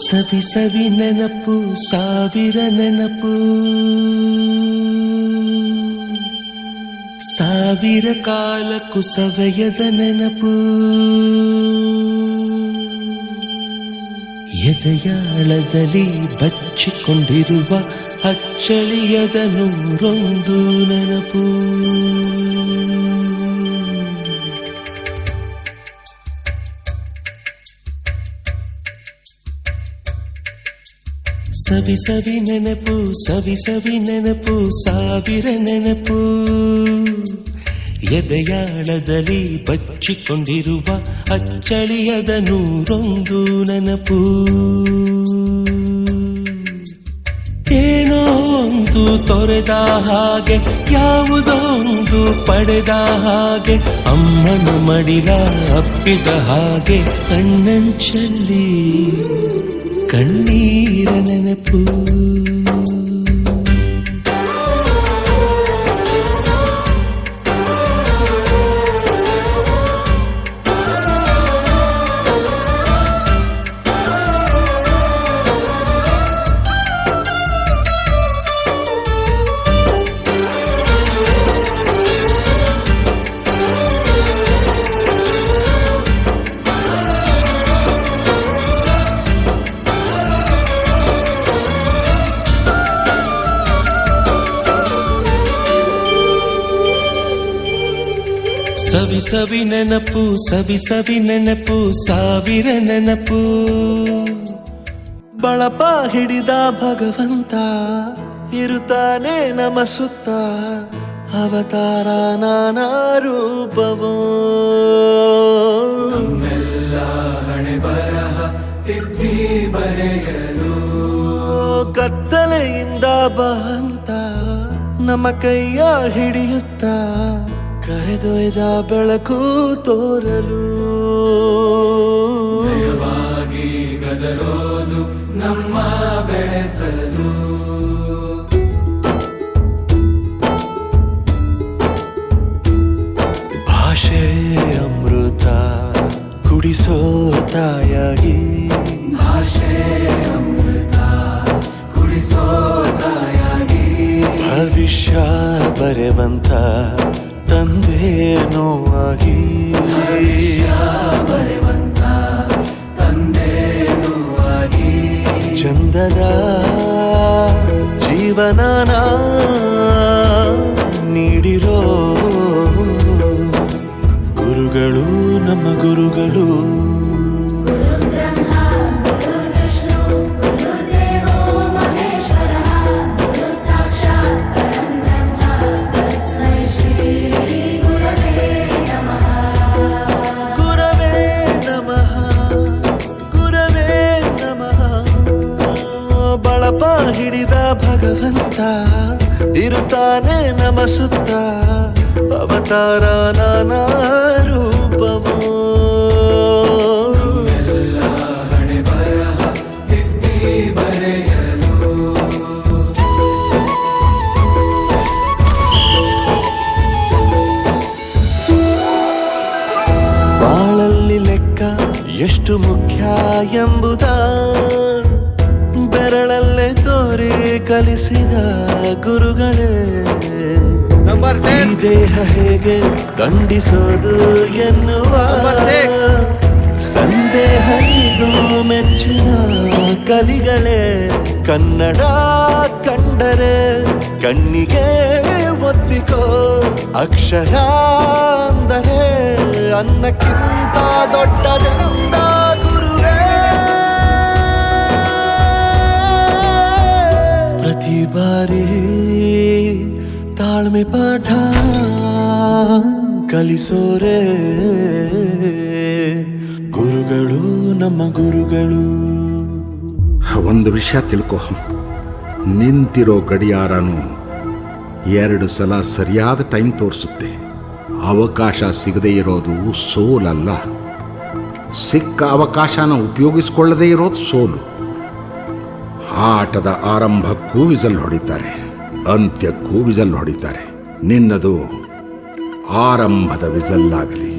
ಸವಿ ಸವಿ ನೆನಪು ಸಾವಿರ ನೆನಪು ಸಾವಿರ ಕಾಲಕ್ಕೂ ಸವೆಯದ ನೆನಪು ಎದೆಯಾಳದಲ್ಲಿ ಬಚ್ಚಿಕೊಂಡಿರುವ ಅಚ್ಚಳಿಯದ ನೂರೊಂದು ನೆನಪು ಸವಿ ಸವಿ ನೆನಪು ಸವಿ ಸವಿ ನೆನಪು ಸಾವಿರ ನೆನಪು ಎದೆಯಾಳದಲ್ಲಿ ಬಚ್ಚಿಕೊಂಡಿರುವ ಅಚ್ಚಳಿಯದ ನೂರೊಂದು ನೆನಪು ಏನೋ ಒಂದು ತೊರೆದ ಹಾಗೆ ಯಾವುದೋ ಒಂದು ಪಡೆದ ಹಾಗೆ ಅಮ್ಮನ ಮಡಿಲ ಅಪ್ಪಿದ ಹಾಗೆ ಕಣ್ಣಂಚಲ್ಲಿ ಕಣ್ಣೀರ ನೆನಪು ಸವಿ ಸವಿ ನೆನಪು ಸವಿ ಸವಿ ನೆನಪು ಸಾವಿರ ನೆನಪು ಬಳಪ ಹಿಡಿದ ಭಗವಂತ ಇರುತ್ತಾನೆ ನಮ ಸುತ್ತ ಅವತಾರ ನಾನಾ ರೂಪವೋ ನಮ್ಮೆಲ್ಲ ಹಣೆ ಬರಹ ತಿದ್ದಿ ಬರೆಯಲು ಕತ್ತಲೆಯಿಂದ ಬಂತ ನಮ್ಮ ಕೈಯ ಹಿಡಿಯುತ್ತ ಕರೆದೊಯ್ದ ಬೆಳಕು ತೋರಲು ನಯವಾಗಿ ಗದರೋದು ನಮ್ಮ ಬೆಳೆಸಲು ಭಾಷೆ ಅಮೃತ ಕುಡಿಸೋ ತಾಯಾಗಿ ಭಾಷೆ ಅಮೃತ ಕುಡಿಸೋ ತಾಯಾಗಿ ಭವಿಷ್ಯ ಬರೆವಂತ ತಂದೇನೋ ಆಗಿ ಬರೆವಂತ ತಂದೇನೋ ಆಗಿ ಚಂದದ ಜೀವನನ ನೀಡಿರೋ ಗುರುಗಳು ನಮ್ಮ ಗುರುಗಳು ಬಳಪ ಹಿಡಿದ ಭಗವಂತ ಇರುತ್ತಾನೆ ನಮ ಸುತ್ತ ಅವತಾರ ನಾನಾ ರೂಪವೋ ಎಲ್ಲ ಹಣೆ ಬರಹ ತಿದ್ದಿ ಬರೆಯಲು ಬಾಳಲ್ಲಿ ಲೆಕ್ಕ ಎಷ್ಟು ಮುಖ್ಯ ಎಂಬುದ ಬೆರಳಲ್ಲೇ ತೋರಿ ಕಲಿಸಿದ ಗುರುಗಳೇ ಈ ದೇಹ ಹೇಗೆ ದಂಡಿಸೋದು ಎನ್ನುವ ಸಂದೇಹನಿಗೂ ಮೆಚ್ಚಿನ ಕಲಿಗಳೇ ಕನ್ನಡ ಕಂಡರೆ ಕಣ್ಣಿಗೆ ಒತ್ತಿಕೋ ಅಕ್ಷರ ಅಂದರೆ ಅನ್ನಕ್ಕಿಂತ ದೊಡ್ಡದೆಂದ ಗುರುವೇ ಪ್ರತಿ ಬಾರಿ ತಾಳ್ಮೆ ಪಾಠ ಕಲಿಸೋರೆ ಗುರುಗಳು ನಮ್ಮ ಗುರುಗಳು ಒಂದು ವಿಷಯ ತಿಳ್ಕೊ, ನಿಂತಿರೋ ಗಡಿಯಾರನು 2 ಸಲ ಸರಿಯಾದ ಟೈಮ್ ತೋರಿಸುತ್ತೆ. ಅವಕಾಶ ಸಿಗದೇ ಇರೋದು ಸೋಲಲ್ಲ, ಸಿಕ್ಕ ಅವಕಾಶನ ಉಪಯೋಗಿಸ್ಕೊಳ್ಳದೇ ಇರೋದು ಸೋಲು. ಆಟದ ಆರಂಭಕ್ಕೂ ವಿಸಲ್ ಹೊಡಿತಾರೆ, ಅಂತ್ಯಕ್ಕೂ ವಿಸಲ್ ಹೊಡಿತಾರೆ. ನಿನ್ನದು ಆರಂಭದ ವಿಸಲ್ಲಾಗಲಿ.